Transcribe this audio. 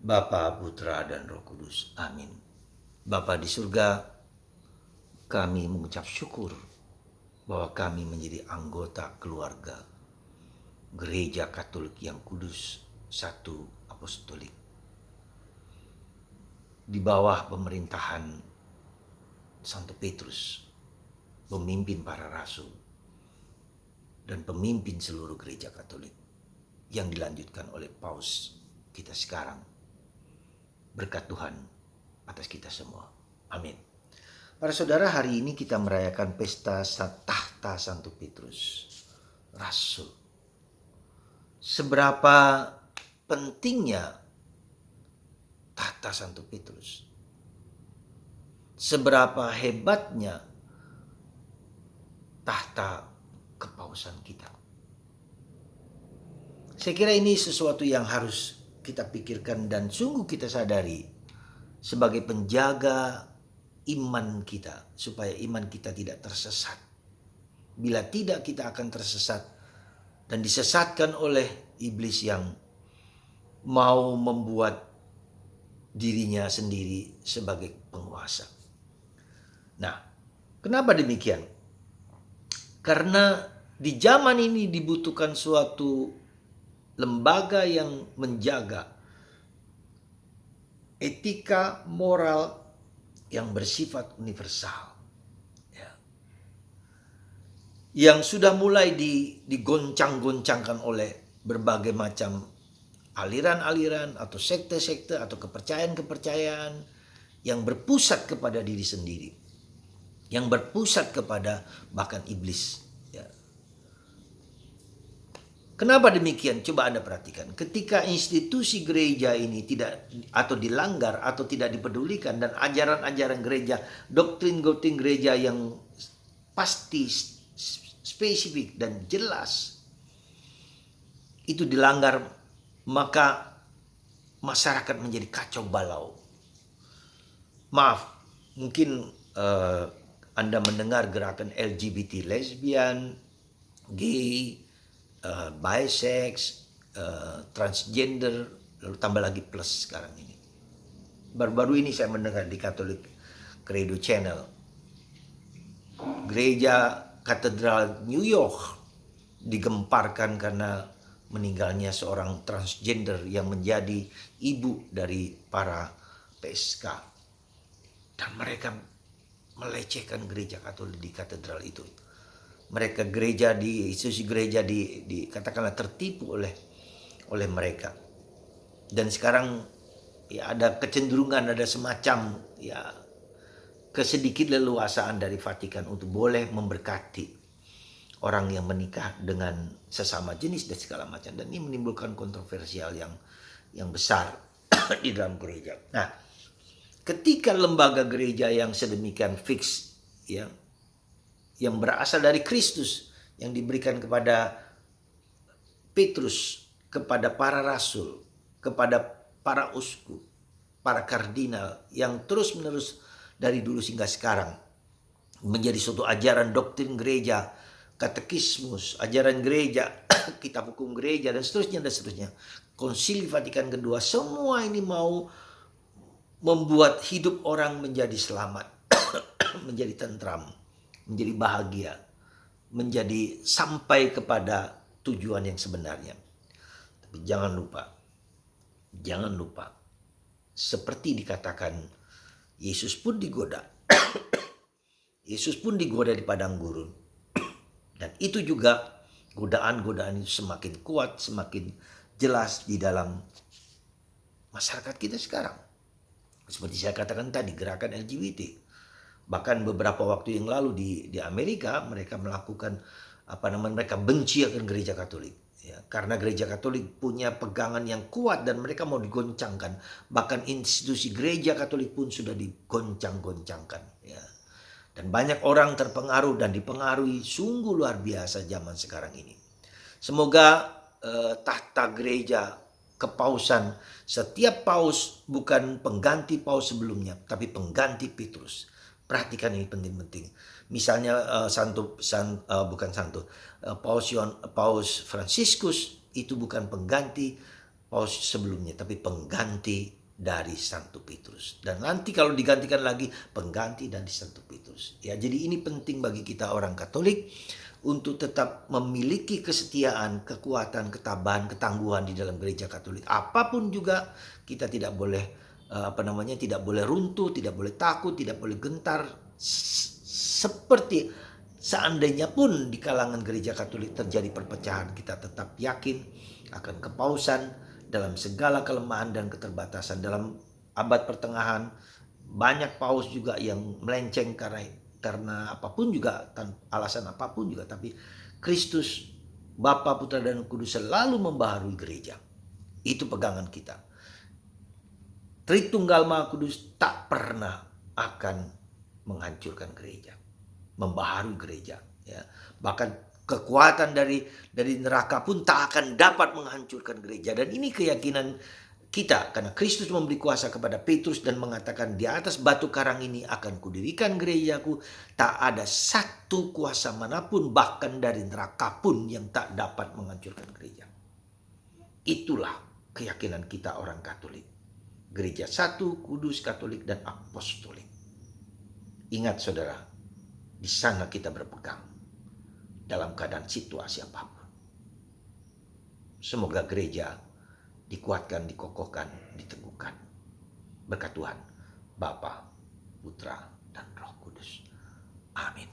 Bapa, Putra, dan Roh Kudus. Amin. Bapa di surga, kami mengucap syukur bahwa kami menjadi anggota keluarga Gereja Katolik yang kudus, satu apostolik. Di bawah pemerintahan Santo Petrus, pemimpin para rasul, dan pemimpin seluruh gereja Katolik yang dilanjutkan oleh Paus kita sekarang. Berkat Tuhan atas kita semua. Amin. Para saudara, hari ini kita merayakan pesta tahta Santo Petrus, Rasul. Seberapa pentingnya tahta Santo Petrus? Seberapa hebatnya tahta kepausan kita? Saya kira ini sesuatu yang harus kita pikirkan dan sungguh kita sadari sebagai penjaga iman kita, supaya iman kita tidak tersesat. Bila tidak, kita akan tersesat dan disesatkan oleh iblis yang mau membuat dirinya sendiri sebagai penguasa. Nah, kenapa demikian? Karena di zaman ini dibutuhkan suatu lembaga yang menjaga etika moral yang bersifat universal, ya, yang sudah mulai digoncang-goncangkan oleh berbagai macam aliran-aliran atau sekte-sekte atau kepercayaan-kepercayaan yang berpusat kepada diri sendiri, yang berpusat kepada bahkan iblis. Ya. Kenapa demikian? Coba Anda perhatikan. Ketika institusi gereja ini tidak atau dilanggar atau tidak dipedulikan, dan ajaran-ajaran gereja, doktrin-doktrin gereja yang pasti spesifik dan jelas itu dilanggar, maka masyarakat menjadi kacau balau. Maaf, mungkin Anda mendengar gerakan LGBT, lesbian, gay, bisex, transgender, lalu tambah lagi plus sekarang ini. Baru-baru ini saya mendengar di Catholic Credo Channel, gereja Katedral New York digemparkan karena meninggalnya seorang transgender yang menjadi ibu dari para PSK. Dan mereka melecehkan gereja Katolik di katedral itu. Mereka gereja di institusi gereja katakanlah tertipu oleh mereka. Dan sekarang ya ada kecenderungan, ada semacam ya kesedikit leluasaan dari Vatikan untuk boleh memberkati orang yang menikah dengan sesama jenis dan segala macam. Dan ini menimbulkan kontroversial yang besar di dalam gereja. Nah, ketika lembaga gereja yang sedemikian fix, ya, yang berasal dari Kristus, yang diberikan kepada Petrus, kepada para rasul, kepada para uskup, para kardinal, yang terus-menerus dari dulu hingga sekarang menjadi suatu ajaran doktrin gereja, katekismus, ajaran gereja, kitab hukum gereja, dan seterusnya dan seterusnya. Konsili Vatikan kedua, semua ini mau membuat hidup orang menjadi selamat, menjadi tentram, menjadi bahagia, menjadi sampai kepada tujuan yang sebenarnya. Tapi jangan lupa, seperti dikatakan, Yesus pun digoda. Yesus pun digoda di padang gurun. Dan itu juga godaan-godaan itu semakin kuat, semakin jelas di dalam masyarakat kita sekarang. Seperti saya katakan tadi, gerakan LGBT. Bahkan beberapa waktu yang lalu di Amerika mereka melakukan mereka benci akan gereja Katolik, ya, karena gereja Katolik punya pegangan yang kuat dan mereka mau digoncangkan. Bahkan institusi gereja Katolik pun sudah digoncang-goncangkan, ya. Dan banyak orang terpengaruh dan dipengaruhi sungguh luar biasa zaman sekarang ini. Semoga tahta gereja kepausan, setiap paus bukan pengganti paus sebelumnya, tapi pengganti Petrus. Perhatikan ini penting-penting. Misalnya Paus Fransiskus itu bukan pengganti paus sebelumnya, tapi pengganti dari Santo Petrus. Dan nanti kalau digantikan lagi, pengganti dari Santo Petrus. Ya, jadi ini penting bagi kita orang Katolik untuk tetap memiliki kesetiaan, kekuatan, ketabahan, ketangguhan di dalam gereja Katolik. Apapun juga kita tidak boleh tidak boleh runtuh, tidak boleh takut, tidak boleh gentar. Seperti seandainya pun di kalangan gereja Katolik terjadi perpecahan, kita tetap yakin akan kepausan dalam segala kelemahan dan keterbatasan. Dalam abad pertengahan banyak paus juga yang melenceng karena apapun juga, alasan apapun juga, tapi Kristus Bapa, Putra dan Kudus selalu membaharui gereja. Itu pegangan kita. Tritunggal Maha Kudus tak pernah akan menghancurkan gereja, membaharui gereja, ya. Bahkan kekuatan dari neraka pun tak akan dapat menghancurkan gereja. Dan ini keyakinan kita, karena Kristus memberi kuasa kepada Petrus dan mengatakan, di atas batu karang ini akan kudirikan gerejaku, tak ada satu kuasa manapun bahkan dari neraka pun yang tak dapat menghancurkan gereja. Itulah keyakinan kita orang Katolik. Gereja satu, kudus, Katolik, dan apostolik. Ingat saudara, di sana kita berpegang dalam keadaan situasi apapun. Semoga gereja dikuatkan, dikokohkan, diteguhkan. Berkat Tuhan, Bapa, Putra, dan Roh Kudus. Amin.